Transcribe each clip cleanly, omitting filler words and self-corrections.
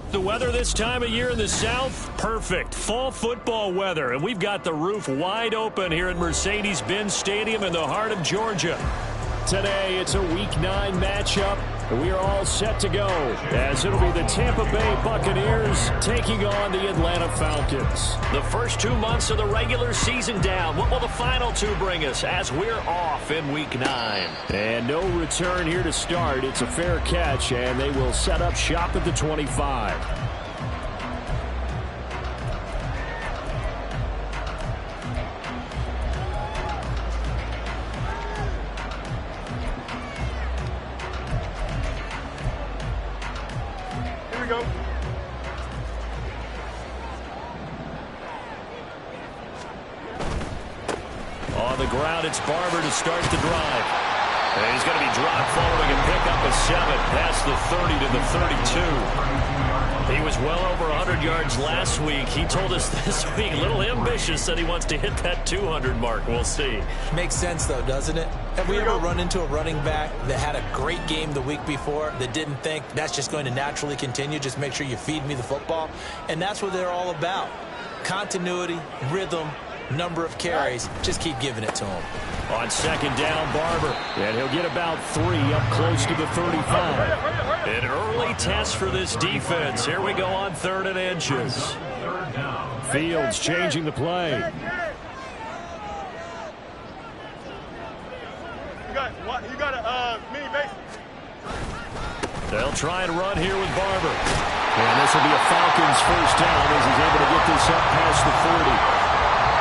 The weather this time of year in the South, perfect. Fall football weather, and we've got the roof wide open here at Mercedes-Benz Stadium in the heart of Georgia. Today, it's a Week 9 matchup. We are all set to go, as it'll be the Tampa Bay Buccaneers taking on the Atlanta Falcons. The first 2 months of the regular season down. What will the final 2 bring us as we're off in Week 9? And no return here to start. It's a fair catch, and they will set up shop at the 25. It's Barber to start the drive. And he's going to be dropped following a pickup of 7 past the 30 to the 32. He was well over 100 yards last week. He told us this week, a little ambitious, that he wants to hit that 200 mark. We'll see. Makes sense, though, doesn't it? Have we ever run into a running back that had a great game the week before that didn't think that's just going to naturally continue? Just make sure you feed me the football. And that's what they're all about. Continuity, rhythm, number of carries. Just keep giving it to him. On second down, Barber. And he'll get about 3 up close to the 35. An early test for this defense. Here we go on 3rd and inches. Fields changing the play. You got a mini base. They'll try and run here with Barber. And this will be a Falcons first down as he's able to get this up past the 40.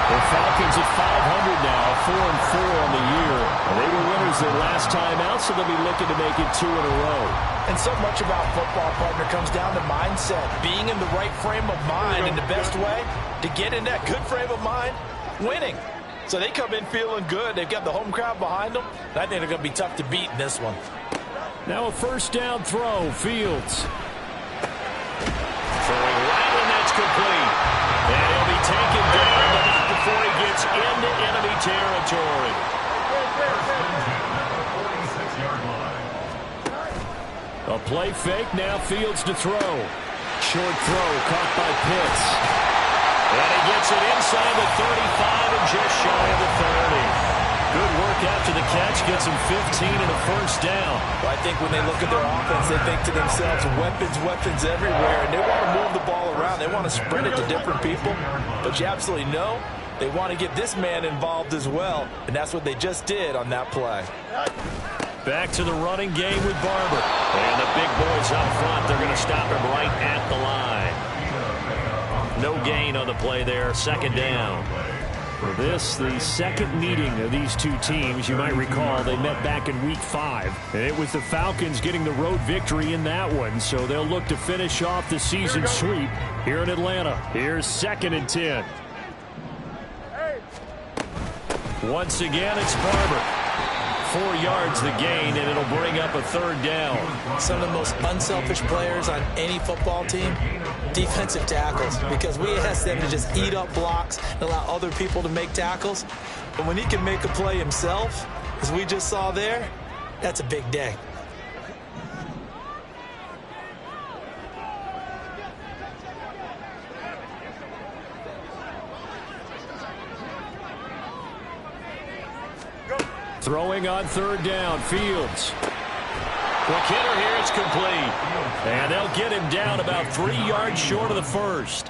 The Falcons at 500 now, 4-4 on the year. And they were winners their last time out, so they'll be looking to make it 2 in a row. And so much about football, partner, comes down to mindset. Being in the right frame of mind, and the best way to get in that good frame of mind, winning. So they come in feeling good. They've got the home crowd behind them. I think they're going to be tough to beat in this one. Now a first down throw, Fields. Throwing right when that's complete. And he'll be taken down, but not before he gets into enemy territory. A play fake, now Fields to throw. Short throw caught by Pitts. And he gets it inside the 35 and just shy of the 30. Good work after the catch, gets him 15 and a first down. Well, I think when they look at their offense, they think to themselves, weapons everywhere, and they want to move the ball around. They want to spread it to different people, but you absolutely know they want to get this man involved as well, and that's what they just did on that play. Back to the running game with Barber. And the big boys up front, they're going to stop him right at the line. No gain on the play there, second down. For this, the second meeting of these two teams, you might recall they met back in Week 5. And it was the Falcons getting the road victory in that one, so they'll look to finish off the season sweep here in Atlanta. Here's 2nd and 10. Once again, it's Barber. 4 yards the gain, and it'll bring up a third down. Some of the most unselfish players on any football team, defensive tackles, because we ask them to just eat up blocks and allow other people to make tackles. But when he can make a play himself, as we just saw there, that's a big day. Throwing on third down, Fields. Quick hitter here, it's complete. And they'll get him down about 3 yards short of the first.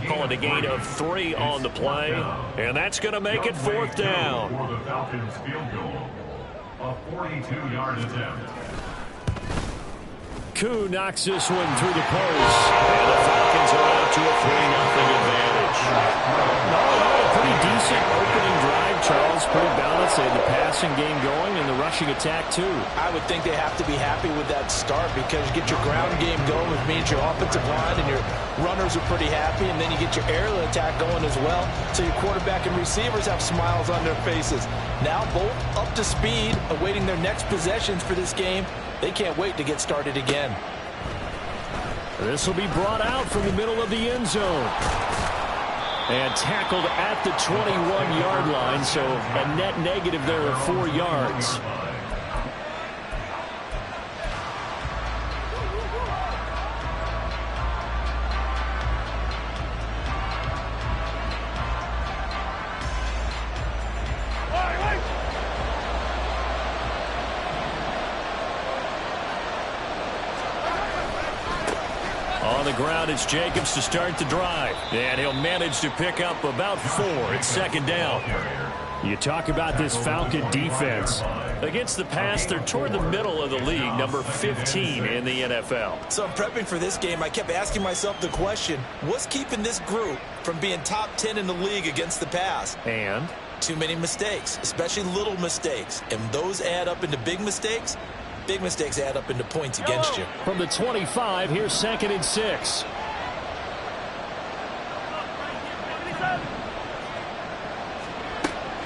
Calling a gain of 3 on the play. And that's going to make it fourth down. For the Falcons field goal, a 42-yard attempt. Koo knocks this one through the post. And the Falcons are out to a 3-0 advantage. No, a pretty decent opening drive, Charles. Pretty balanced. They had the passing game going and the rushing attack, too. I would think they have to be happy with that start because you get your ground game going, which means your offensive line and your runners are pretty happy, and then you get your aerial attack going as well, so your quarterback and receivers have smiles on their faces. Now both up to speed, awaiting their next possessions for this game. They can't wait to get started again. This will be brought out from the middle of the end zone. And tackled at the 21-yard line, so a net negative there of 4 yards. On the ground, it's Jacobs to start the drive. And he'll manage to pick up about 4. It's second down. You talk about this Falcon defense. Against the pass, they're toward the middle of the league, number 15 in the NFL. So I'm prepping for this game. I kept asking myself the question, what's keeping this group from being top 10 in the league against the pass? And? Too many mistakes, especially little mistakes. And those add up into big mistakes. Big mistakes add up into points against you. From the 25, here's 2nd and 6.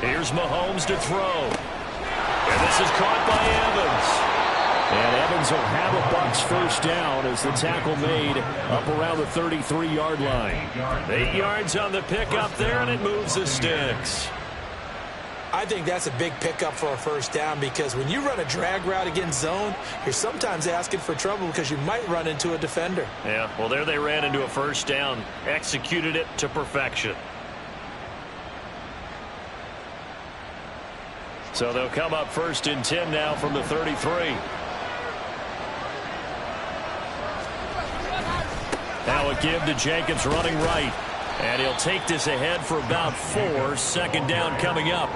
Here's Mahomes to throw. And this is caught by Evans. And Evans will have a Bucs first down as the tackle made up around the 33-yard line. 8 yards on the pickup there, and it moves the sticks. I think that's a big pickup for a first down because when you run a drag route against zone, you're sometimes asking for trouble because you might run into a defender. Yeah, well, there they ran into a first down, executed it to perfection. So they'll come up 1st and 10 now from the 33. Now a give to Jacobs running right. And he'll take this ahead for about 4. Second down coming up.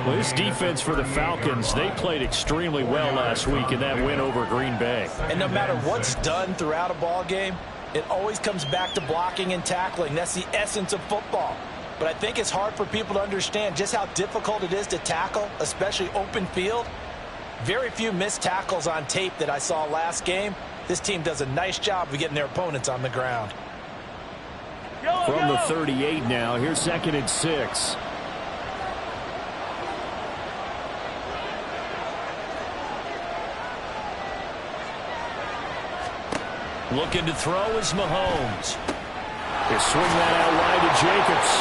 Well, this defense for the Falcons, they played extremely well last week in that win over Green Bay. And no matter what's done throughout a ball game, it always comes back to blocking and tackling. That's the essence of football. But I think it's hard for people to understand just how difficult it is to tackle, especially open field. Very few missed tackles on tape that I saw last game. This team does a nice job of getting their opponents on the ground. From the 38 now, here's 2nd and 6. Looking to throw is Mahomes. They swing that out wide to Jacobs.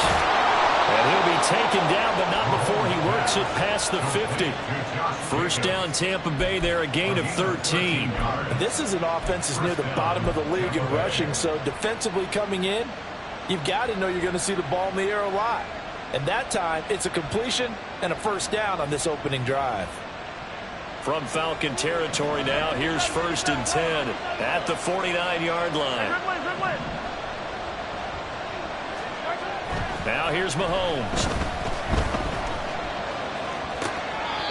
And he'll be taken down, but not before he works it past the 50. First down, Tampa Bay there, a gain of 13. This is an offense that's near the bottom of the league in rushing, so defensively coming in, you've got to know you're going to see the ball in the air a lot. And that time, it's a completion and a first down on this opening drive. From Falcon territory now, here's 1st and 10 at the 49-yard line. Now here's Mahomes.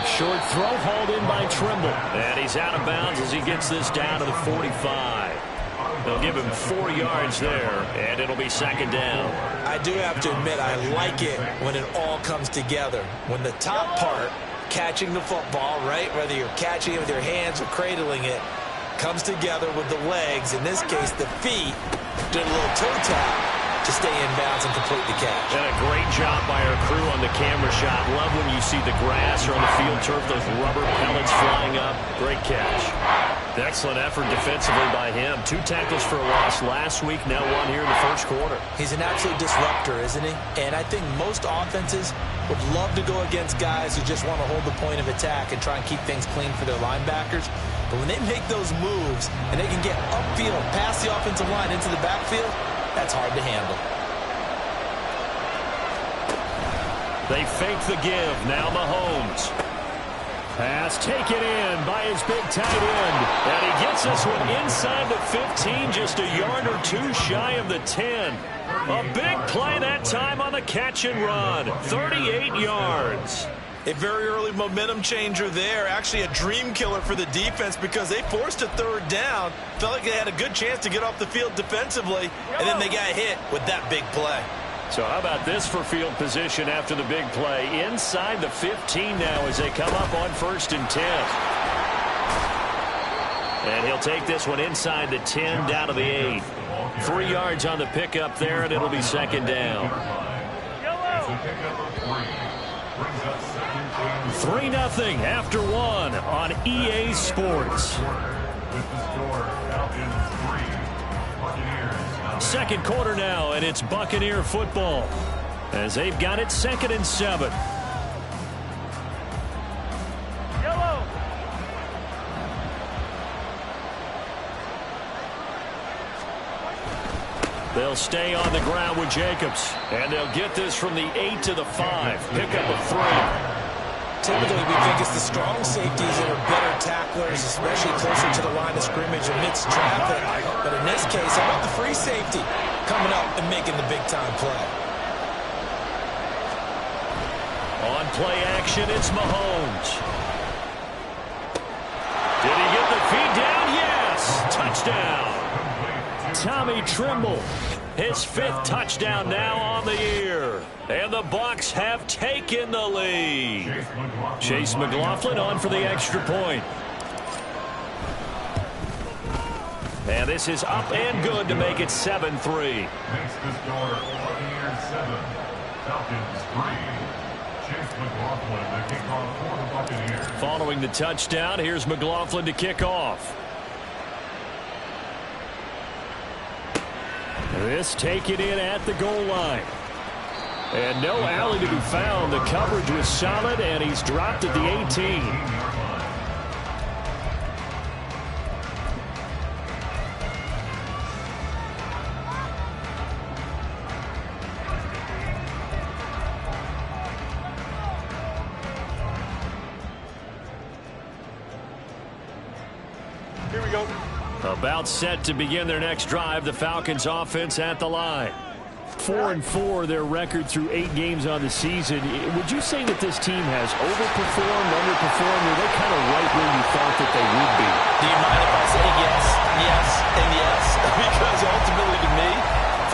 Short throw hauled in by Trimble. And he's out of bounds as he gets this down to the 45. They'll give him 4 yards there, and it'll be second down. I do have to admit, I like it when it all comes together. When the top part, catching the football, right, whether you're catching it with your hands or cradling it, comes together with the legs, in this case the feet, did a little toe tap to stay in bounds and complete the catch. And a great job by our crew on the camera shot. Love when you see the grass or on the field turf, those rubber pellets flying up. Great catch. Excellent effort defensively by him. 2 tackles for a loss last week, now 1 here in the first quarter. He's an absolute disruptor, isn't he? And I think most offenses would love to go against guys who just want to hold the point of attack and try and keep things clean for their linebackers. But when they make those moves and they can get upfield, past the offensive line into the backfield, that's hard to handle. They fake the give. Now Mahomes. Pass taken in by his big tight end. And he gets this one inside the 15, just a yard or 2 shy of the 10. A big play that time on the catch and run. 38 yards. A very early momentum changer there. Actually a dream killer for the defense because they forced a 3rd down. Felt like they had a good chance to get off the field defensively, and then they got hit with that big play. So how about this for field position after the big play? Inside the 15 now as they come up on 1st and 10. And he'll take this one inside the 10 down to the 8. 3 yards on the pickup there, and it'll be 2nd down. 3-0 after 1 on EA Sports. Second quarter now, and it's Buccaneer football as they've got it 2nd and 7. They'll stay on the ground with Jacobs, and they'll get this from the 8 to the 5. Pickup of 3. Typically, we think it's the strong safeties that are better tacklers, especially closer to the line of scrimmage amidst traffic. But in this case, how about the free safety coming up and making the big-time play? On play action, it's Mahomes. Did he get the feed down? Yes! Touchdown! Tommy Trimble, his 5th touchdown now on the year. And the Bucs have taken the lead. Chase McLaughlin on for the extra point. And this is up and good to make it 7-3. Makes the score Buccaneers 7, Falcons 3. Chase McLaughlin, the kickoff for the Buccaneers. Following the touchdown, here's McLaughlin to kick off. This taken in at the goal line. And no alley to be found. The coverage was solid, and he's dropped at the 18. Here we go. About set to begin their next drive. The Falcons offense at the line. 4-4 their record through 8 games on the season. Would you say that this team has overperformed, underperformed, or they're kind of right where you thought that they would be? Do you mind if I say yes, yes, and yes? Because ultimately to me,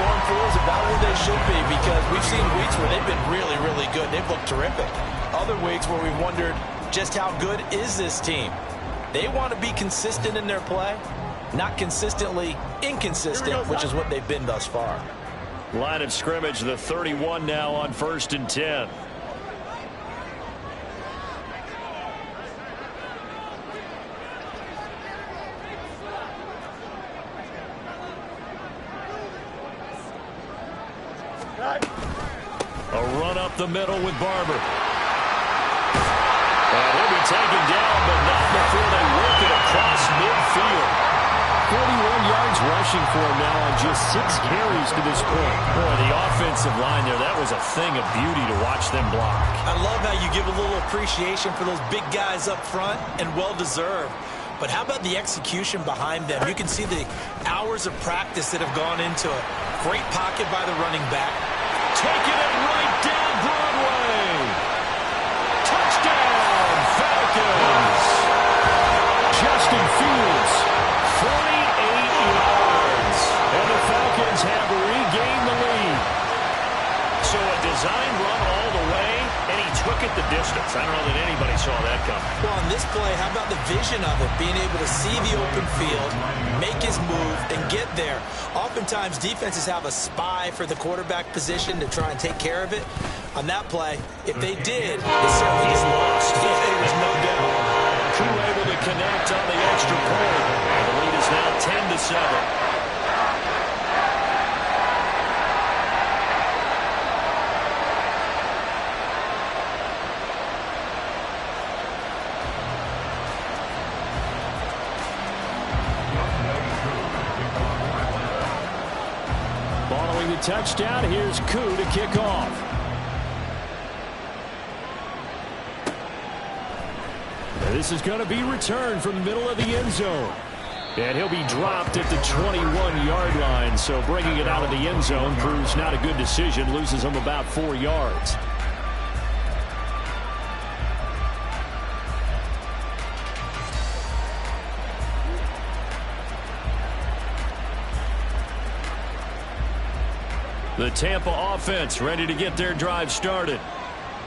4-4 is about where they should be, because we've seen weeks where they've been really, really good. They've looked terrific. Other weeks where we've wondered just how good is this team. They want to be consistent in their play, not consistently inconsistent, which is what they've been thus far. Line of scrimmage, the 31 now on 1st and 10. A run up the middle with Barber. And he'll be taken down, but not before they work it across midfield. 41 yards rushing for him now on just 6 carries to this point. Boy, the offensive line there, that was a thing of beauty to watch them block. I love how you give a little appreciation for those big guys up front, and well-deserved. But how about the execution behind them? You can see the hours of practice that have gone into it. Great pocket by the running back. Taking it right down Broadway. Touchdown, Falcons. Justin Fields, 48 yards. And the Falcons have regained the lead. So a design run all the way, and he took it the distance. I don't know that anybody saw that coming. Well, on this play, how about the vision of it? Being able to see the open field, make his move, and get there. Oftentimes, defenses have a spy for the quarterback position to try and take care of it. On that play, if they did, it certainly is lost. There was no doubt. Crew able to connect on the extra point. And the lead is now 10-7. Following the touchdown, here's Koo to kick off. This is going to be returned from the middle of the end zone. And he'll be dropped at the 21-yard line. So bringing it out of the end zone proves not a good decision. Loses him about 4 yards. The Tampa offense ready to get their drive started.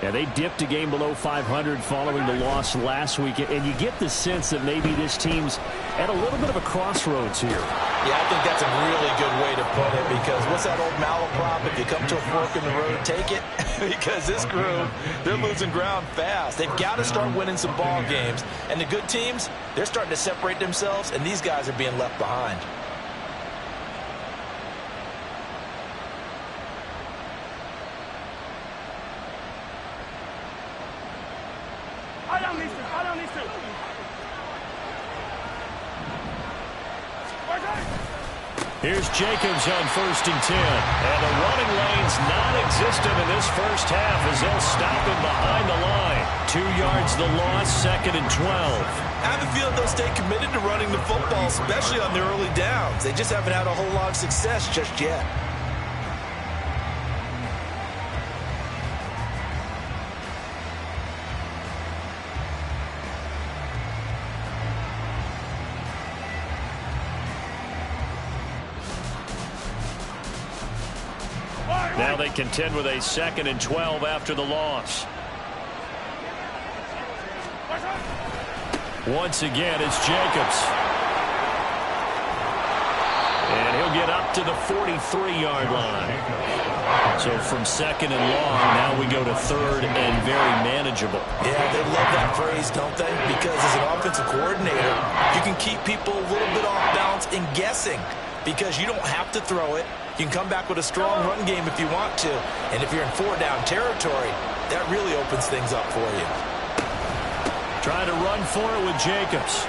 Yeah, they dipped a game below 500 following the loss last week, and you get the sense that maybe this team's at a little bit of a crossroads here. Yeah, I think that's a really good way to put it, because what's that old malaprop? If you come to a fork in the road, take it. Because this group, they're losing ground fast. They've got to start winning some ball games. And the good teams, they're starting to separate themselves, and these guys are being left behind. Here's Jacobs on 1st and 10. And the running lane's non-existent in this first half as they'll stop him behind the line. 2 yards the loss, 2nd and 12. I have a feeling they'll stay committed to running the football, especially on their early downs. They just haven't had a whole lot of success just yet. Now they contend with a 2nd and 12 after the loss. Once again, it's Jacobs. And he'll get up to the 43-yard line. So from 2nd and long, now we go to 3rd and very manageable. Yeah, they love that phrase, don't they? Because as an offensive coordinator, you can keep people a little bit off balance and guessing, because you don't have to throw it. You can come back with a strong run game if you want to. And if you're in 4-down territory, that really opens things up for you. Trying to run for it with Jacobs.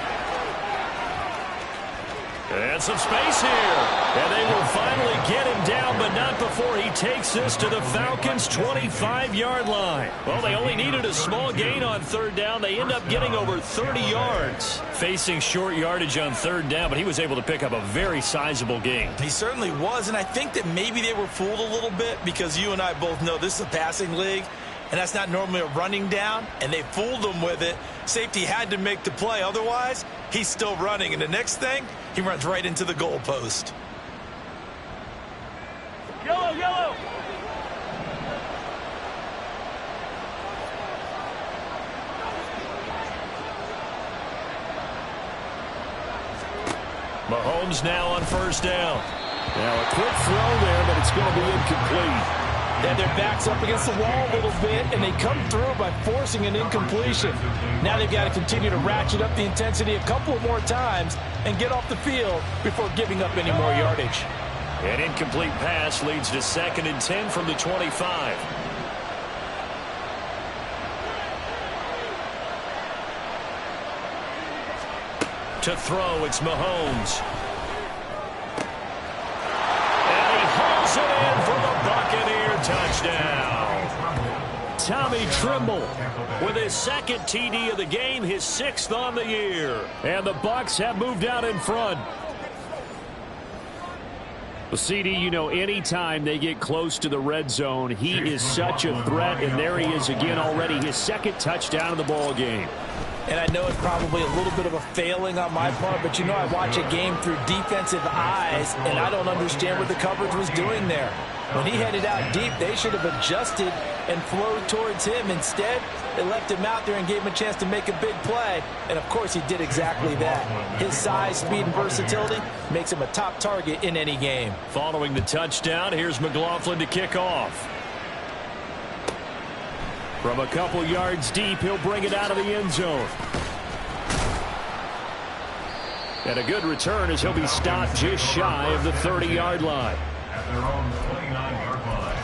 And some space here. And they will finally get him down, but not before he takes this to the Falcons' 25-yard line. Well, they only needed a small gain on 3rd down. They end up getting over 30 yards. Facing short yardage on 3rd down, but he was able to pick up a very sizable gain. He certainly was, and I think that maybe they were fooled a little bit, because you and I both know this is a passing league, and that's not normally a running down, and they fooled him with it. Safety had to make the play. Otherwise, he's still running, and the next thing, he runs right into the goalpost. Yellow, yellow. Mahomes now on 1st down. Now a quick throw there, but it's going to be incomplete. And their back's up against the wall a little bit, and they come through by forcing an incompletion. Now they've got to continue to ratchet up the intensity a couple more times and get off the field before giving up any more yardage. An incomplete pass leads to 2nd and 10 from the 25. To throw, it's Mahomes. And he hauls it in for the Buccaneer touchdown. Tommy Tremble with his 2nd TD of the game, his 6th on the year. And the Bucs have moved out in front. Well, CD, you know, anytime they get close to the red zone, he is such a threat, and there he is again already, his 2nd touchdown of the ball game. And I know it's probably a little bit of a failing on my part, but you know I watch a game through defensive eyes, and I don't understand what the coverage was doing there. When he headed out deep, they should have adjusted and flowed towards him. Instead, they left him out there and gave him a chance to make a big play. And, of course, he did exactly that. His size, speed, and versatility makes him a top target in any game. Following the touchdown, here's McLaughlin to kick off. From a couple yards deep, he'll bring it out of the end zone. And a good return as he'll be stopped just shy of the 30-yard line. At their own 29-yard line.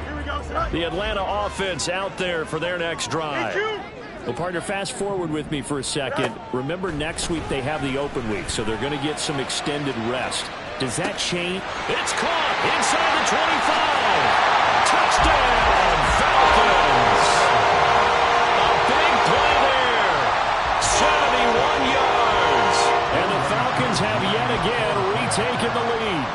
Here we go, sir. The Atlanta offense out there for their next drive. Thank you. Well, partner, fast forward with me for a second. Remember, next week they have the open week, so they're going to get some extended rest. Does that change? It's caught inside the 25. Touchdown, Falcons. A big play there. 71 yards. And the Falcons have yet again retaken the lead.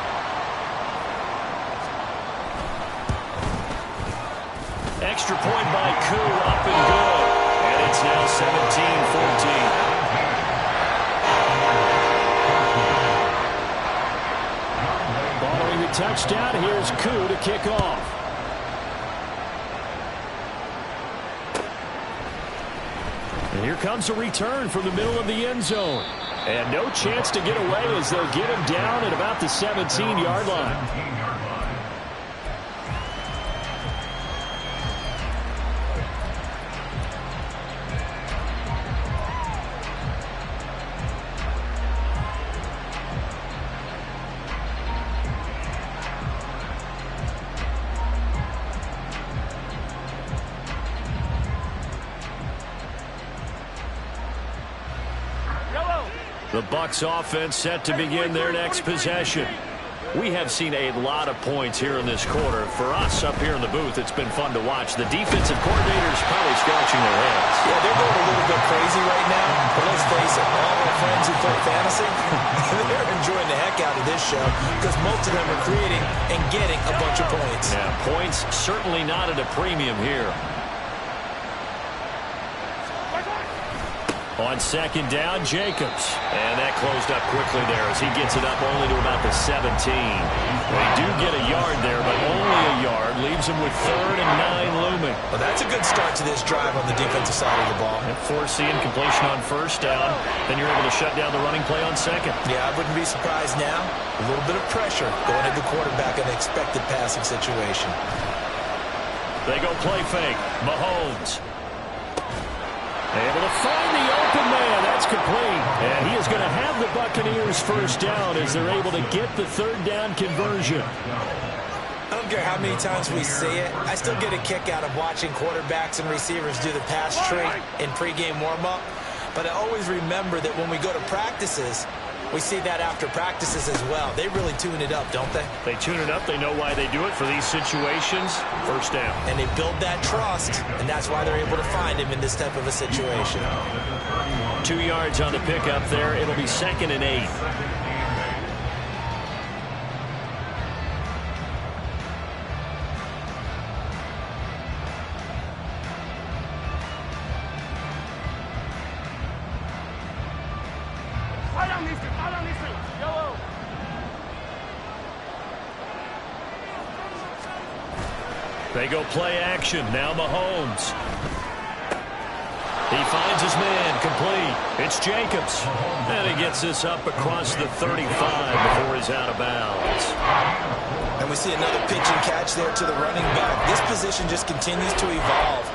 Extra point by Koo, up and good. And it's now 17-14. touchdown. Here's Koo to kick off. And here comes a return from the middle of the end zone. And no chance to get away as they'll get him down at about the 17-yard line. The Bucs offense set to begin their next possession. We have seen a lot of points here in this quarter. For us up here in the booth, it's been fun to watch. The defensive coordinators probably scratching their heads. Yeah, they're going a little bit crazy right now. But let's face it, all our friends who play fantasy, they're enjoying the heck out of this show because most of them are creating and getting a bunch of points. Yeah, points certainly not at a premium here. On second down, Jacobs. And that closed up quickly there as he gets it up only to about the 17. They do get a yard there, but only a yard. Leaves him with 3rd and 9 looming. Well, that's a good start to this drive on the defensive side of the ball. And forcing completion on first down. Then you're able to shut down the running play on second. Yeah, I wouldn't be surprised now. A little bit of pressure going at the quarterback in an expected passing situation. They go play fake. Mahomes. Able to find the open man. That's complete. And he is going to have the Buccaneers first down as they're able to get the 3rd down conversion. I don't care how many times we see it. I still get a kick out of watching quarterbacks and receivers do the pass tree in pregame warm-up. But I always remember that when we go to practices, we see that after practices as well. They really tune it up, don't they? They tune it up. They know why they do it for these situations. First down. And they build that trust, and that's why they're able to find him in this type of a situation. 2 yards on the pickup there. It'll be 2nd and 8. They go play action. Now Mahomes. He finds his man. Complete. It's Jacobs. And he gets this up across the 35 before he's out of bounds. And we see another pitch and catch there to the running back. This position just continues to evolve.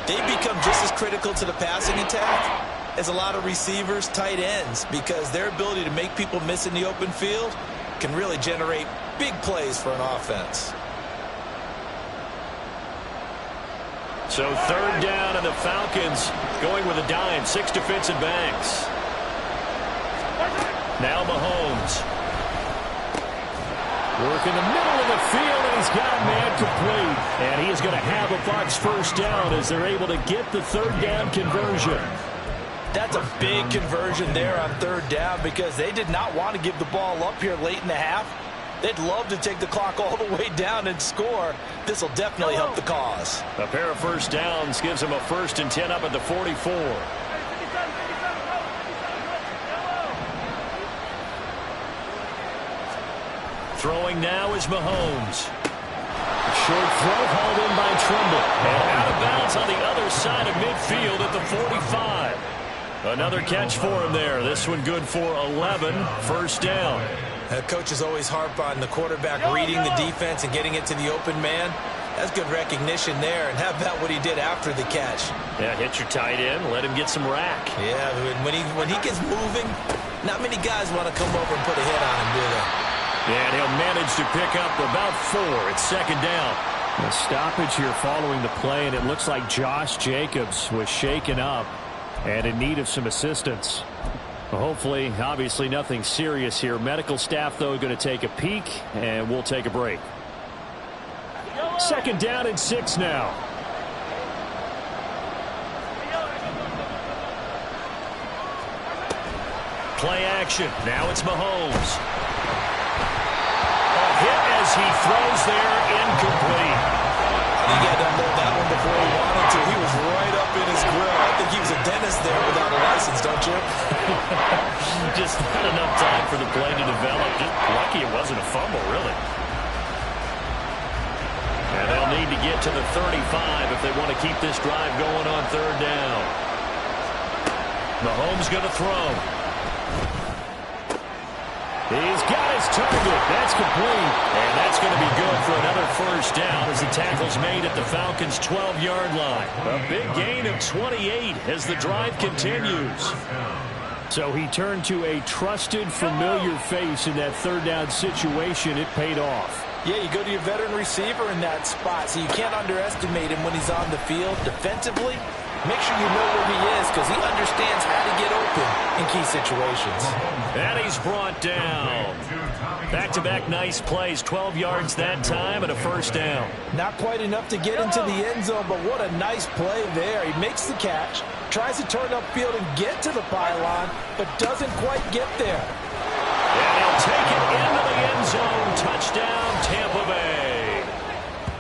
They become just as critical to the passing attack as a lot of receivers, tight ends, because their ability to make people miss in the open field can really generate big plays for an offense. So 3rd down, and the Falcons going with a dime. 6 defensive backs. Now Mahomes. Work in the middle of the field, and he's got a man complete. And he is going to have a Bucs first down as they're able to get the 3rd down conversion. That's a big conversion there on 3rd down because they did not want to give the ball up here late in the half. They'd love to take the clock all the way down and score. This will definitely help the cause. A pair of first downs gives them a 1st and 10 up at the 44. Throwing now is Mahomes. Short throw hauled in by Tremble. And out of bounds on the other side of midfield at the 45. Another catch for him there. This one good for 11. First down. Coaches always harp on the quarterback reading the defense and getting it to the open man. That's good recognition there. And how about what he did after the catch? Yeah, hit your tight end. Let him get some rack. Yeah, when he gets moving, not many guys want to come over and put a hit on him, do they? Yeah, and he'll manage to pick up about 4. It's 2nd down. A stoppage here following the play, and it looks like Josh Jacobs was shaken up and in need of some assistance. Well, hopefully, obviously nothing serious here. Medical staff, though, going to take a peek, and we'll take a break. 2nd down and 6 now. Play action. Now it's Mahomes. A hit as he throws there, incomplete. I think he had to unload that one before he wanted to. He was right up in his grill. I think he was a dentist there without a license, don't you? Just not enough time for the play to develop. Just lucky it wasn't a fumble, really. They'll need to get to the 35 if they want to keep this drive going on third down. Mahomes going to throw. He's got his target. That's complete. And that's going to be good for another first down as the tackle's made at the Falcons' 12-yard line. A big gain of 28 as the drive continues. So he turned to a trusted, familiar face in that third down situation. It paid off. Yeah, you go to your veteran receiver in that spot, so you can't underestimate him when he's on the field defensively. Make sure you know where he is because he understands how to get open in key situations. And he's brought down. Back-to-back nice plays, 12 yards that time and a first down. Not quite enough to get into the end zone, but what a nice play there. He makes the catch, tries to turn upfield and get to the pylon, but doesn't quite get there. And he'll take it into the end zone. Touchdown, Tampa Bay.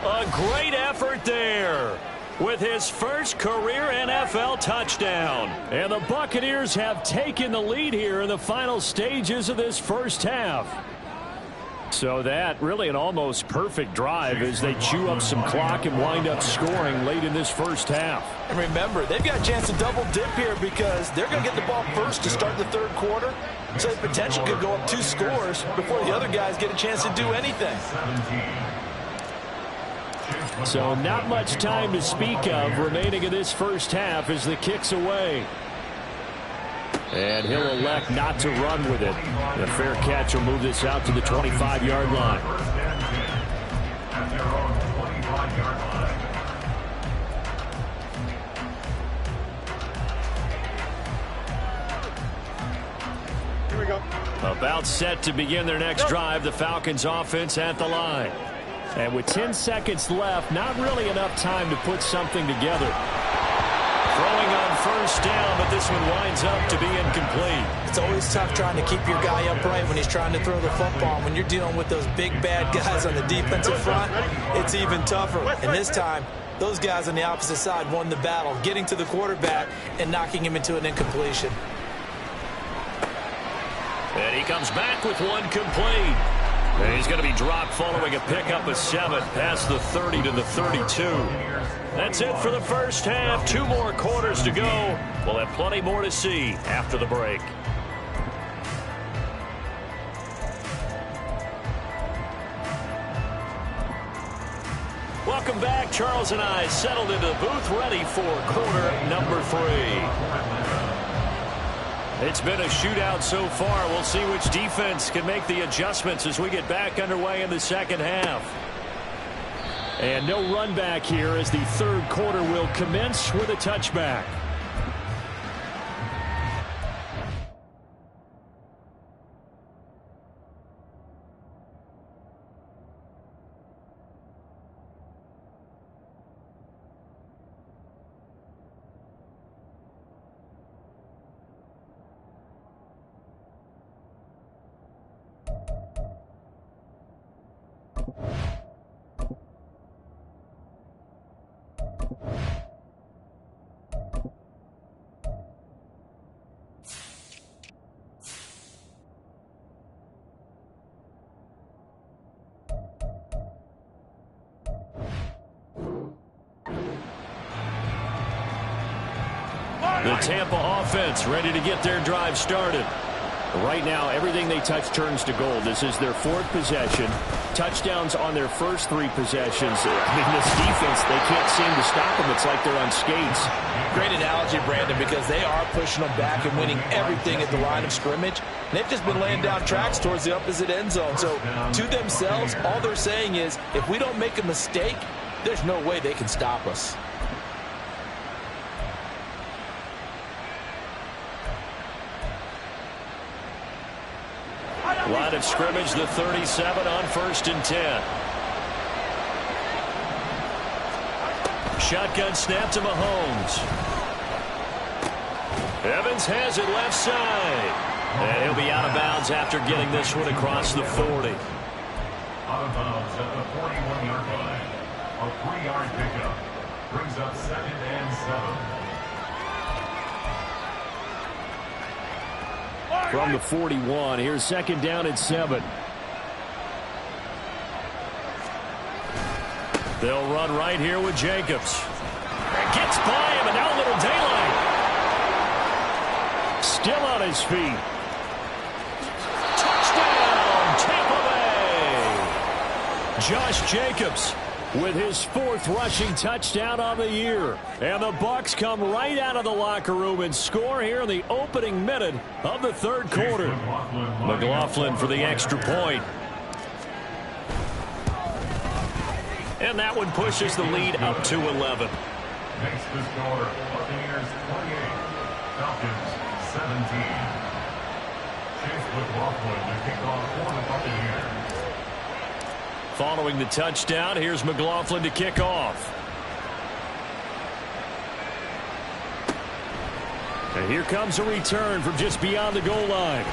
A great effort there with his first career NFL touchdown. And the Buccaneers have taken the lead here in the final stages of this first half. So that really an almost perfect drive as they chew up some clock and wind up scoring late in this first half. And remember, they've got a chance to double dip here because they're going to get the ball first to start the third quarter. So the potential could go up 2 scores before the other guys get a chance to do anything. So not much time to speak of remaining in this first half as the kick's away. And he'll elect not to run with it. The fair catch will move this out to the 25-yard line. At their own 25-yard line. Here we go. About set to begin their next drive, the Falcons offense at the line. And with 10 seconds left, not really enough time to put something together. Throwing on first down, but this one winds up to be incomplete. It's always tough trying to keep your guy upright when he's trying to throw the football. When you're dealing with those big, bad guys on the defensive front, it's even tougher. And this time, those guys on the opposite side won the battle, getting to the quarterback and knocking him into an incompletion. And he comes back with one complete. And he's going to be dropped following a pickup of 7 past the 30 to the 32. That's it for the first half. 2 more quarters to go. We'll have plenty more to see after the break. Welcome back. Charles and I settled into the booth ready for quarter number 3. It's been a shootout so far. We'll see which defense can make the adjustments as we get back underway in the second half. And no run back here as the third quarter will commence with a touchback. The Tampa offense ready to get their drive started. Right now, everything they touch turns to gold. This is their 4th possession. Touchdowns on their first 3 possessions. I mean, this defense, they can't seem to stop them. It's like they're on skates. Great analogy, Brandon, because they are pushing them back and winning everything at the line of scrimmage. They've just been laying down tracks towards the opposite end zone. So to themselves, all they're saying is, if we don't make a mistake, there's no way they can stop us. Line of scrimmage, the 37 on 1st and 10. Shotgun snap to Mahomes. Evans has it left side. And he'll be out of bounds after getting this one across the 40. Out of bounds at the 41-yard line. A 3-yard pickup brings up 2nd and 7. From the 41, here's 2nd down and 7. They'll run right here with Jacobs. Gets by him, and now a little daylight. Still on his feet. Touchdown, Tampa Bay! Josh Jacobs with his 4th rushing touchdown on the year. And the Bucs come right out of the locker room and score here in the opening minute of the 3rd quarter. McLaughlin for the extra point. And that one pushes the lead up to 11. Makes the score Buccaneers 28, Falcons 17. Chase McLaughlin to kick off for the Buccaneers. Following the touchdown, here's McLaughlin to kick off. And here comes a return from just beyond the goal line.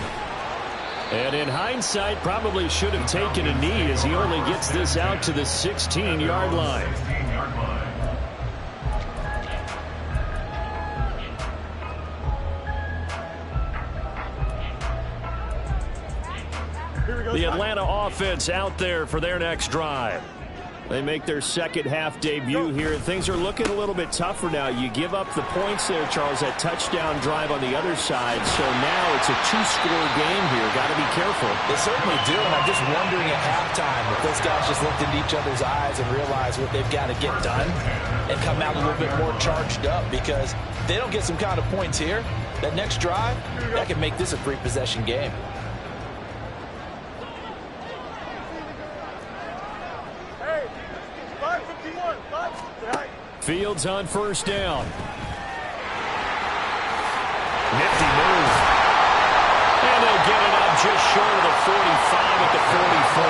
And in hindsight, probably should have taken a knee as he only gets this out to the 16-yard line. 16-yard line. The Atlanta offense out there for their next drive. They make their second half debut here. Things are looking a little bit tougher now. You give up the points there, Charles, that touchdown drive on the other side. So now it's a 2-score game here. Got to be careful. They certainly do, and I'm just wondering at halftime if those guys just looked into each other's eyes and realized what they've got to get done and come out a little bit more charged up, because if they don't get some kind of points here, that next drive, that could make this a 3-possession game. Fields on first down. Nifty move. And they'll get it up just short of the 45 at the 44.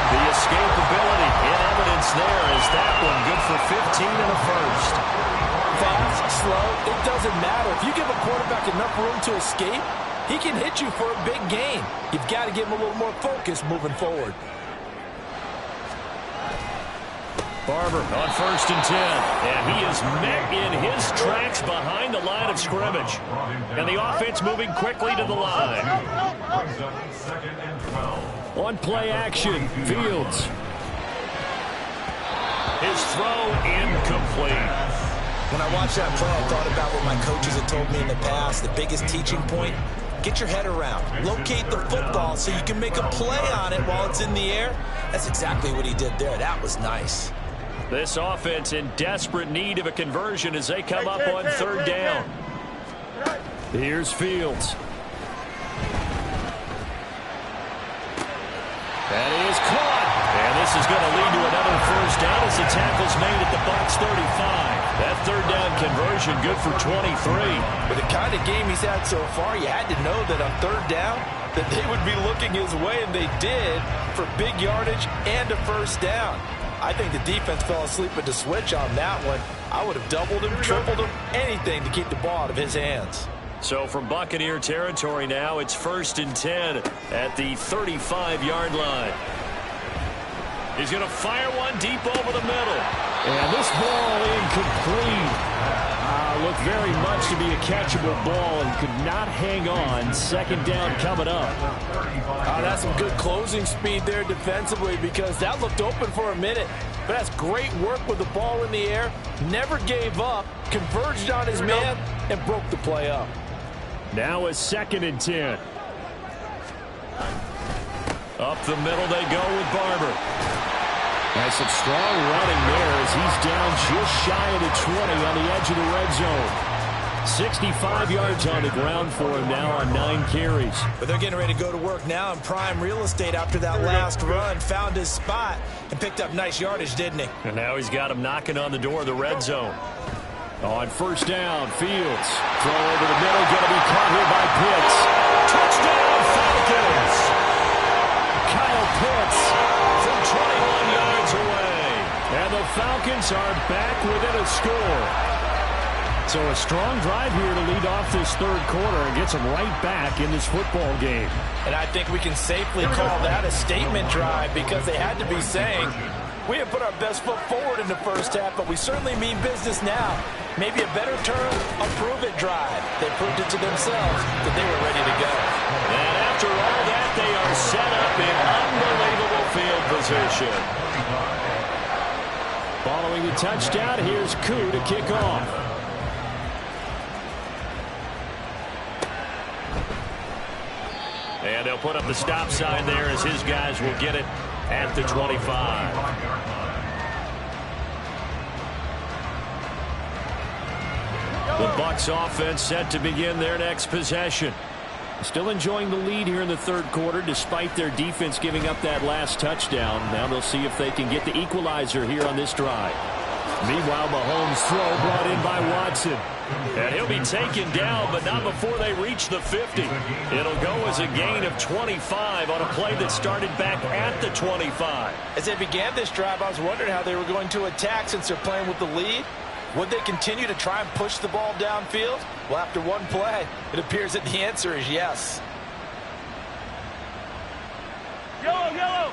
The escapability in evidence there is that one good for 15 and a first. Fast, slow, it doesn't matter. If you give a quarterback enough room to escape, he can hit you for a big gain. You've got to give him a little more focus moving forward. Barber on first and 10. And he is met in his tracks behind the line of scrimmage. And the offense moving quickly to the line. On play action, Fields. His throw incomplete. When I watched that play, I thought about what my coaches had told me in the past. The biggest teaching point, get your head around. Locate the football so you can make a play on it while it's in the air. That's exactly what he did there. That was nice. This offense in desperate need of a conversion as they come up on third down. Here's Fields. That is caught. And this is going to lead to another first down as the tackle's made at the Bucs 35. That third down conversion good for 23. With the kind of game he's had so far, you had to know that on third down that they would be looking his way, and they did, for big yardage and a first down. I think the defense fell asleep at the switch on that one. I would have doubled him, tripled him, anything to keep the ball out of his hands. So from Buccaneer territory now, it's first and 10 at the 35-yard line. He's going to fire one deep over the middle. And this ball incomplete. Looked very much to be a catchable ball and could not hang on. Second down coming up. That's some good closing speed there defensively, because that looked open for a minute. But that's great work with the ball in the air. Never gave up, converged on his man, and broke the play up. Now a second and 10. Up the middle they go with Barber. Nice, some strong running there as he's down just shy of the 20 on the edge of the red zone. 65 yards on the ground for him now on 9 carries. But they're getting ready to go to work now in prime real estate after that last run. Found his spot and picked up nice yardage, didn't he? And now he's got him knocking on the door of the red zone. On first down, Fields. Throw over the middle, going to be caught here by Pitts. Touchdown, Falcons! Kyle Pitts from 21 yards away. And the Falcons are back within a score. So a strong drive here to lead off this third quarter and gets them right back in this football game. And I think we can safely call that a statement drive, because they had to be saying, we have put our best foot forward in the first half, but we certainly mean business now. Maybe a better term, a prove-it drive. They proved it to themselves that they were ready to go. And after all that, they are set up in unbelievable field position. Following the touchdown, here's Koo to kick off. And they'll put up the stop sign there as his guys will get it at the 25. The Bucs offense set to begin their next possession. Still enjoying the lead here in the third quarter despite their defense giving up that last touchdown. Now they'll see if they can get the equalizer here on this drive. Meanwhile, Mahomes' throw brought in by Watson. And he'll be taken down, but not before they reach the 50. It'll go as a gain of 25 on a play that started back at the 25. As they began this drive, I was wondering how they were going to attack since they're playing with the lead. Would they continue to try and push the ball downfield? Well, after one play, it appears that the answer is yes. Yellow, yellow.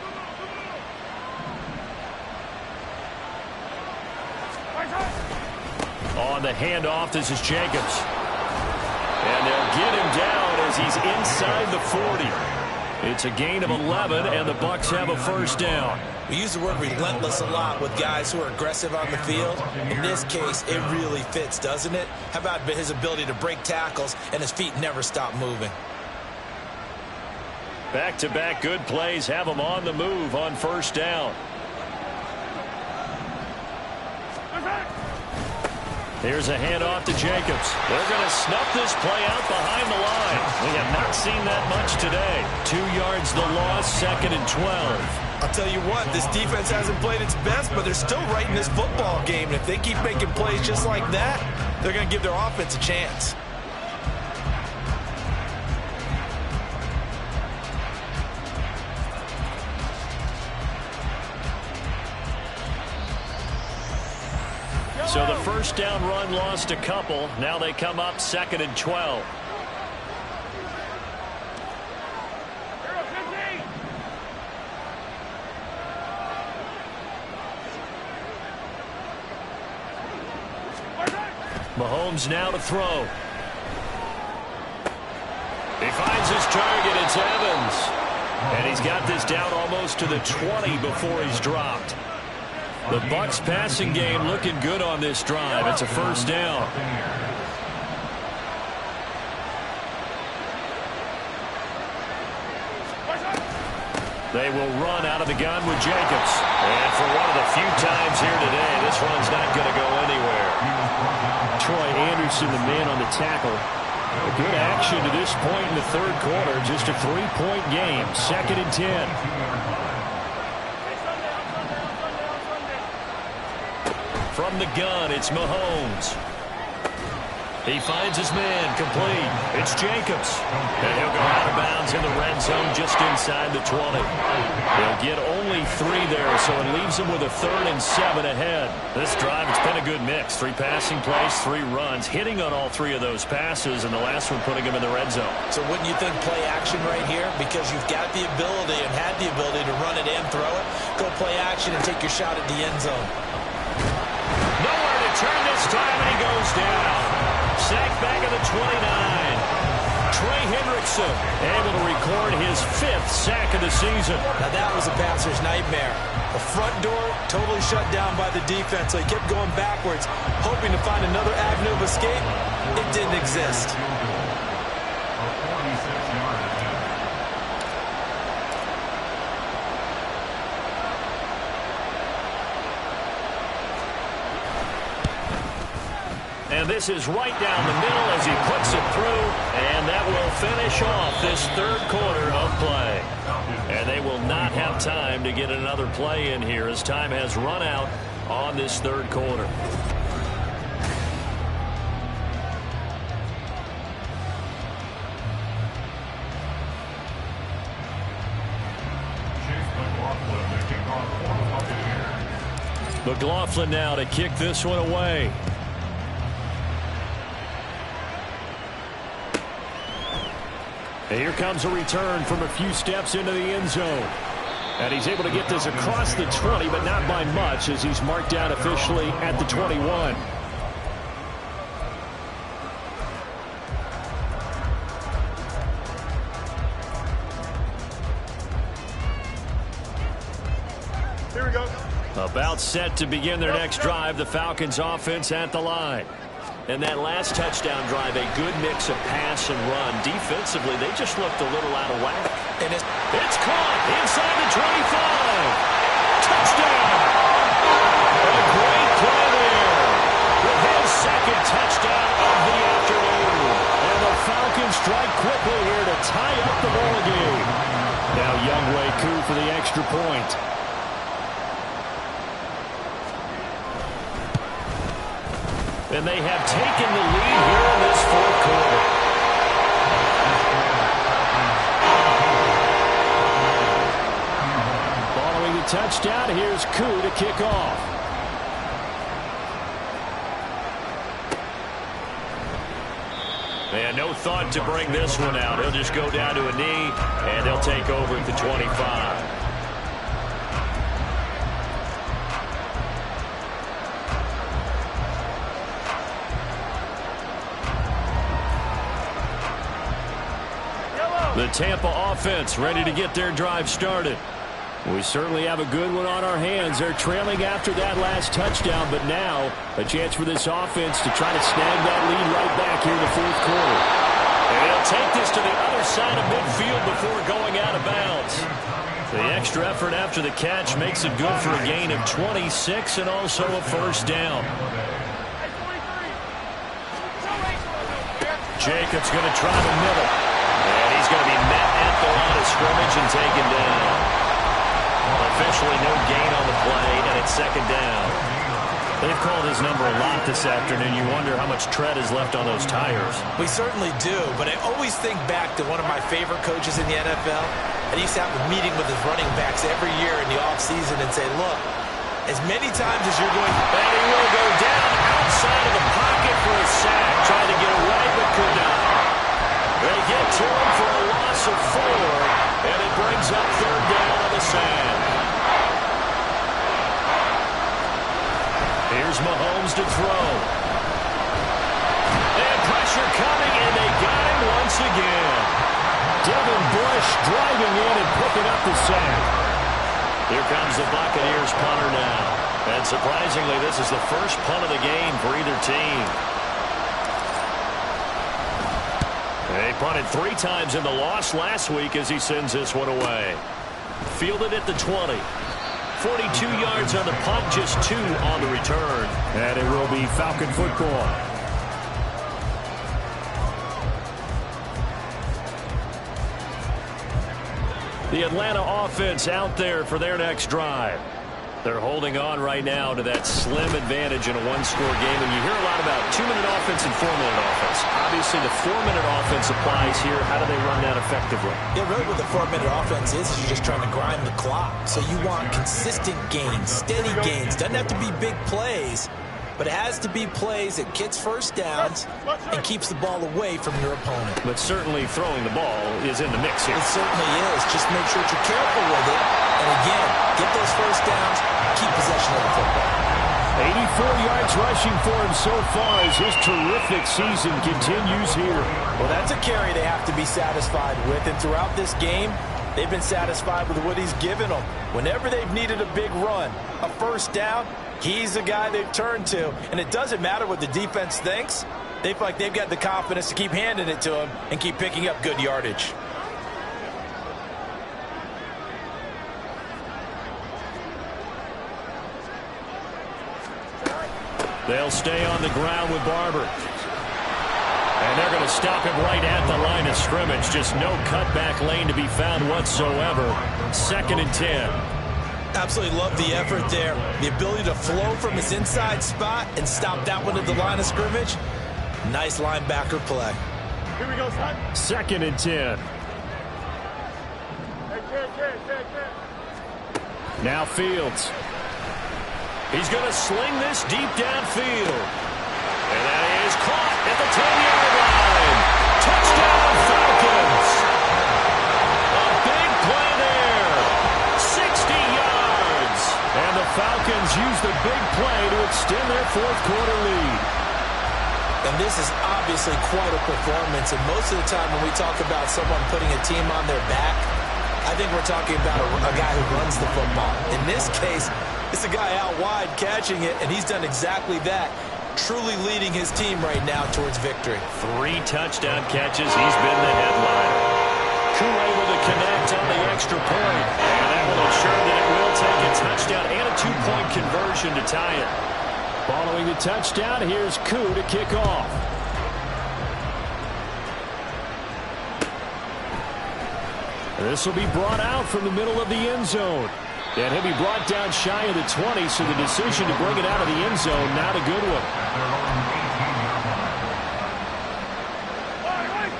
On the handoff, this is Jacobs. And they'll get him down as he's inside the 40. It's a gain of 11, and the Bucs have a first down. We use the word relentless a lot with guys who are aggressive on the field. In this case, it really fits, doesn't it? How about his ability to break tackles and his feet never stop moving? Back-to-back good plays have him on the move on first down. Here's a handoff to Jacobs. They're going to snuff this play out behind the line. We have not seen that much today. 2 yards the loss, second and 12. I'll tell you what, this defense hasn't played its best, but they're still right in this football game. And if they keep making plays just like that, they're going to give their offense a chance. So the first down run lost a couple. Now they come up second and 12. Mahomes now to throw. He finds his target. It's Evans. And he's got this down almost to the 20 before he's dropped. The Bucs passing game looking good on this drive. It's a first down. They will run out of the gun with Jacobs. And for one of the few times here today, this run's not going to go anywhere. Troy Anderson, the man on the tackle. A good action to this point in the third quarter. Just a 3-point game. Second and 10. From the gun, it's Mahomes. He finds his man, complete. It's Jacobs. And he'll go out of bounds in the red zone just inside the 20. They'll get only 3 there, so it leaves them with a 3rd and 7 ahead. This drive, it's been a good mix. 3 passing plays, 3 runs, hitting on all 3 of those passes, and the last one putting him in the red zone. So wouldn't you think play action right here? Because you've got the ability and had the ability to run it and throw it. Go play action and take your shot at the end zone. Nowhere to turn this time, and he goes down. Sacked back at the 29. Trey Hendrickson able to record his 5th sack of the season. Now that was a passer's nightmare. The front door totally shut down by the defense, so he kept going backwards, hoping to find another avenue of escape. It didn't exist. And this is right down the middle as he puts it through, and that will finish off this third quarter of play. And they will not have time to get another play in here as time has run out on this third quarter. McLaughlin now to kick this one away. And here comes a return from a few steps into the end zone. And he's able to get this across the 20, but not by much as he's marked down officially at the 21. Here we go. A About set to begin their next drive, the Falcons offense at the line. And that last touchdown drive, a good mix of pass and run. Defensively, they just looked a little out of whack. And it's caught inside the 25. Touchdown! A great play there with his second touchdown of the afternoon. And the Falcons strike quickly here to tie up the ball game. Now Younghoe Koo for the extra point. And they have taken the lead here in this fourth quarter. Following the touchdown, here's Koo to kick off. And no thought to bring this one out. He'll just go down to a knee, and they'll take over at the 25. The Tampa offense ready to get their drive started. We certainly have a good one on our hands. They're trailing after that last touchdown, but now a chance for this offense to try to snag that lead right back here in the fourth quarter. And they'll take this to the other side of midfield before going out of bounds. The extra effort after the catch makes it good for a gain of 26 and also a first down. Jacobs going to try the middle. And he's going to be met at the line of scrimmage and taken down. Officially no gain on the play, and it's second down. They've called his number a lot this afternoon. You wonder how much tread is left on those tires. We certainly do, but I always think back to one of my favorite coaches in the NFL. And he used to have a meeting with his running backs every year in the offseason and say, look, as many times as you're going, and he will go down outside of the pocket for a sack. Tried to get away, but could not. They get to him for a loss of 4, and it brings up third down on the sand. Here's Mahomes to throw. And pressure coming, and they got him once again. Devin Bush driving in and picking up the sack. Here comes the Buccaneers punter now. And surprisingly, this is the first punt of the game for either team. They punted 3 times in the loss last week as he sends this one away. Fielded at the 20. 42 yards on the punt, just 2 on the return. And it will be Falcon football. The Atlanta offense out there for their next drive. They're holding on right now to that slim advantage in a one-score game. And you hear a lot about 2-minute offense and 4-minute offense. Obviously, the 4-minute offense applies here. How do they run that effectively? Yeah, really what the 4-minute offense is you're just trying to grind the clock. So you want consistent gains, steady gains. Doesn't have to be big plays, but it has to be plays that gets first downs and keeps the ball away from your opponent. But certainly throwing the ball is in the mix here. It certainly is. Just make sure that you're careful with it. And again, get those first downs, keep possession of the football. 84 yards rushing for him so far as his terrific season continues here. Well, that's a carry they have to be satisfied with. And throughout this game, they've been satisfied with what he's given them. Whenever they've needed a big run, a first down, he's the guy they've turned to. And it doesn't matter what the defense thinks. They feel like they've got the confidence to keep handing it to him and keep picking up good yardage. They'll stay on the ground with Barber. And they're going to stop him right at the line of scrimmage. Just no cutback lane to be found whatsoever. 2nd and 10. Absolutely love the effort there. The ability to flow from his inside spot and stop that one at the line of scrimmage. Nice linebacker play. Here we go, son. 2nd and 10. Now Fields. He's going to sling this deep downfield. And that is caught at the 10-yard line. Touchdown, Falcons. A big play there. 60 yards. And the Falcons use the big play to extend their fourth quarter lead. And this is obviously quite a performance. And most of the time when we talk about someone putting a team on their back, I think we're talking about a guy who runs the football. In this case, It's a guy out wide catching it, and he's done exactly that. Truly leading his team right now towards victory. 3 touchdown catches. He's been the headliner. Koo able to connect on the extra point. And that will ensure that it will take a touchdown and a 2-point conversion to tie it. Following the touchdown, here's Koo to kick off. This will be brought out from the middle of the end zone. And he'll be brought down shy of the 20, so the decision to bring it out of the end zone, not a good one.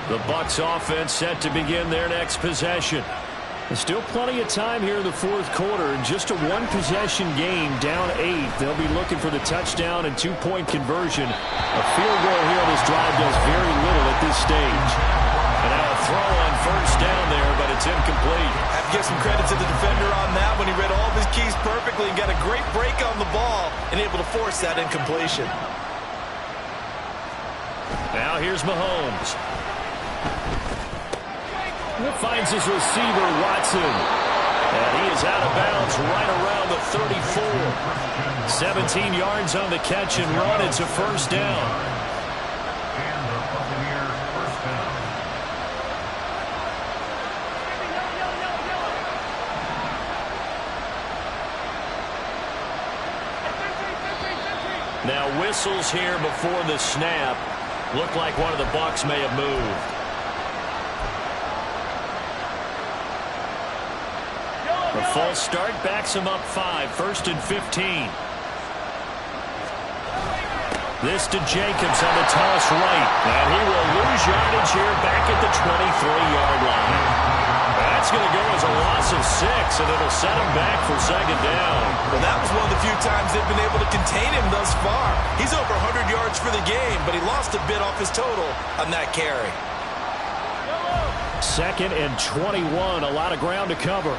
The Bucs offense set to begin their next possession. There's still plenty of time here in the fourth quarter. In just a 1-possession game, down 8. They'll be looking for the touchdown and 2-point conversion. A field goal here on this drive does very little at this stage. And now a throw on first down there, but it's incomplete. I have to give some credit to the defender on that when he read all of his keys perfectly and got a great break on the ball and able to force that incompletion. Now here's Mahomes. Finds his receiver, Watson. And he is out of bounds right around the 34. 17 yards on the catch and run. It's a first down. And the Buccaneers first down. Now whistles here before the snap. Looked like one of the Bucs may have moved. A false start backs him up 5. First and 15. This to Jacobs on the toss right. And he will lose yardage here back at the 23-yard line. That's going to go as a loss of 6, and it'll set him back for second down. Well, that was one of the few times they've been able to contain him thus far. He's over 100 yards for the game, but he lost a bit off his total on that carry. Second and 21. A lot of ground to cover.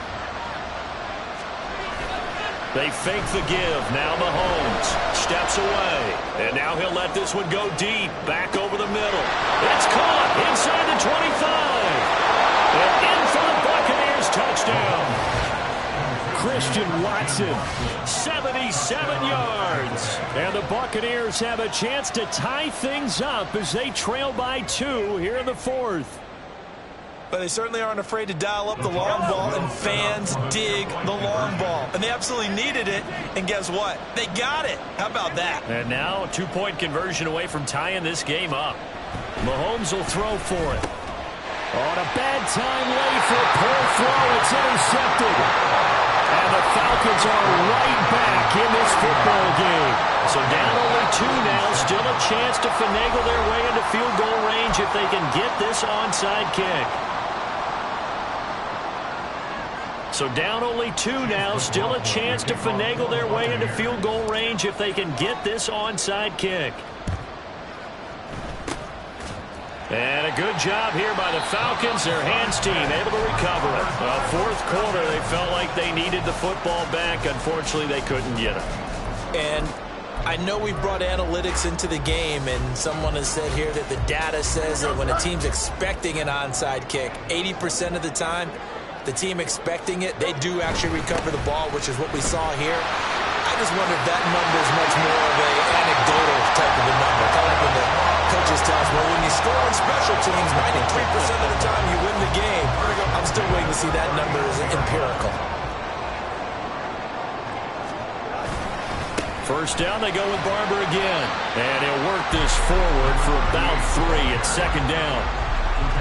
They fake the give. Now Mahomes steps away. And now he'll let this one go deep. Back over the middle. It's caught inside the 25. And in for the Buccaneers touchdown. Christian Watson. 77 yards. And the Buccaneers have a chance to tie things up as they trail by 2 here in the fourth. But they certainly aren't afraid to dial up the long ball, and fans dig the long ball. And they absolutely needed it, and guess what? They got it. How about that? And now a 2-point conversion away from tying this game up. Mahomes will throw for it. On a bad time late for a poor throw. It's intercepted. And the Falcons are right back in this football game. So down only 2 now. Still a chance to finagle their way into field goal range if they can get this onside kick. So down only 2 now. Still a chance to finagle their way into field goal range if they can get this onside kick. And a good job here by the Falcons. Their hands team able to recover it. Fourth quarter, they felt like they needed the football back. Unfortunately, they couldn't get it. And I know we brought analytics into the game, and someone has said here that the data says that when a team's expecting an onside kick, 80% of the time, the team expecting it, they do actually recover the ball, which is what we saw here. I just wonder if that number is much more of an anecdotal type of a number. Kind of like when the coaches tell us, well, when you score on special teams, 93% of the time you win the game. I'm still waiting to see that number as empirical. First down, they go with Barber again. And he'll work this forward for about 3 at second down.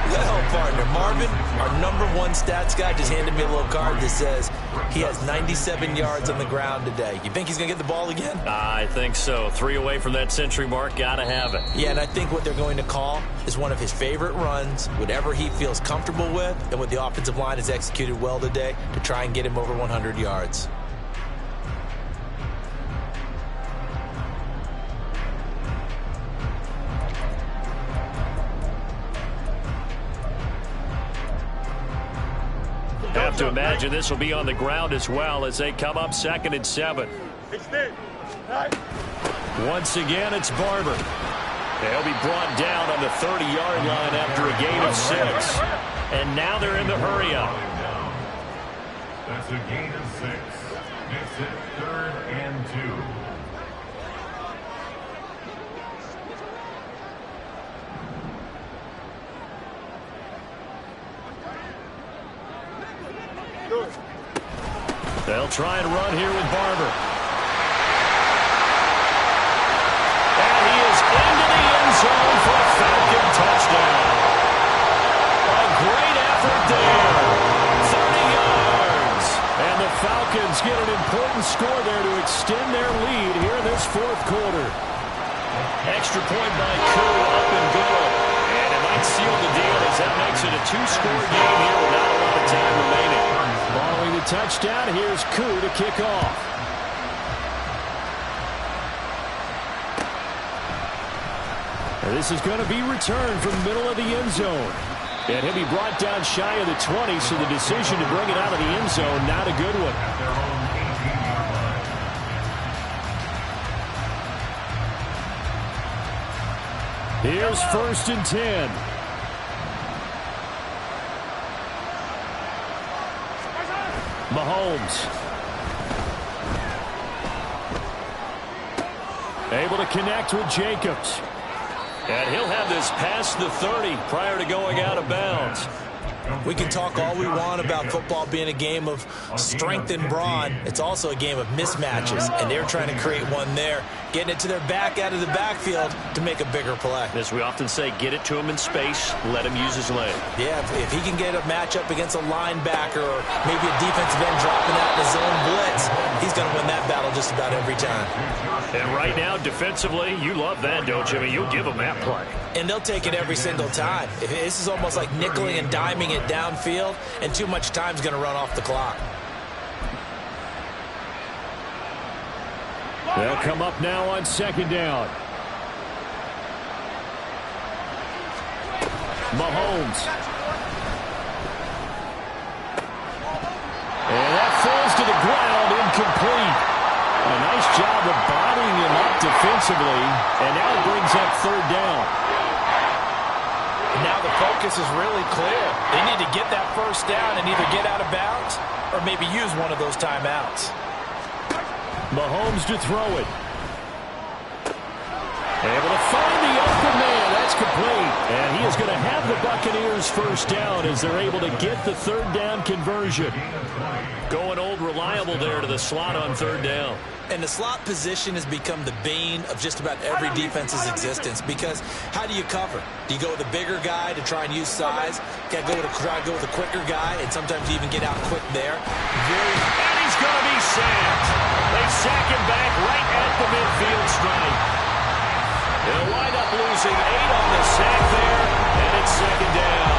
Well, partner, Marvin, our #1 stats guy, just handed me a little card that says he has 97 yards on the ground today. You think he's going to get the ball again? I think so. 3 away from that century mark. Got to have it. Yeah, and I think what they're going to call is one of his favorite runs, whatever he feels comfortable with, and what the offensive line has executed well today to try and get him over 100 yards. Have to imagine this will be on the ground as well as they come up 2nd and 7. Once again, it's Barber. They'll be brought down on the 30-yard line after a gain of 6. And now they're in the hurry-up. That's a gain of 6. Makes it 3rd and 2. They'll try and run here with Barber. And he is into the end zone for a Falcon touchdown. A great effort there. 30 yards. And the Falcons get an important score there to extend their lead here in this 4th quarter. Extra point by Koo, up and good. And it might seal the deal as that makes it a 2-score game here with not a lot of time remaining. Following the touchdown, here's Koo to kick off. And this is going to be returned from the middle of the end zone. And he'll be brought down shy of the 20, so the decision to bring it out of the end zone, not a good one. Here's 1st and 10. Mahomes. Able to connect with Jacobs. And he'll have this past the 30 prior to going out of bounds. We can talk all we want about football being a game of strength and brawn. It's also a game of mismatches, and they're trying to create one there, getting it to their back out of the backfield to make a bigger play. As we often say, get it to him in space, let him use his leg. Yeah, if he can get a matchup against a linebacker or maybe a defensive end dropping out in the zone blitz, he's going to win that battle just about every time. And right now, defensively, you love that, don't you? I mean, you'll give him that play. And they'll take it every single time. This is almost like nickeling and diming it downfield, and too much time's going to run off the clock. They'll come up now on 2nd down. Mahomes. And that falls to the ground, incomplete. A nice job of bodying him up defensively, and now it brings up 3rd down. And now the focus is really clear. They need to get that 1st down and either get out of bounds or maybe use one of those timeouts. Mahomes to throw it. Able to find the open man. That's complete. And he is going to have the Buccaneers 1st down as they're able to get the 3rd down conversion. Going old reliable there to the slot on 3rd down. And the slot position has become the bane of just about every defense's existence, because how do you cover? Do you go with a bigger guy to try and use size? Try to go with a quicker guy, and sometimes you even get out quick there. And he's going to be sacked. They sack him back right at the midfield stripe. They'll wind up losing 8 on the sack there, and it's 2nd down.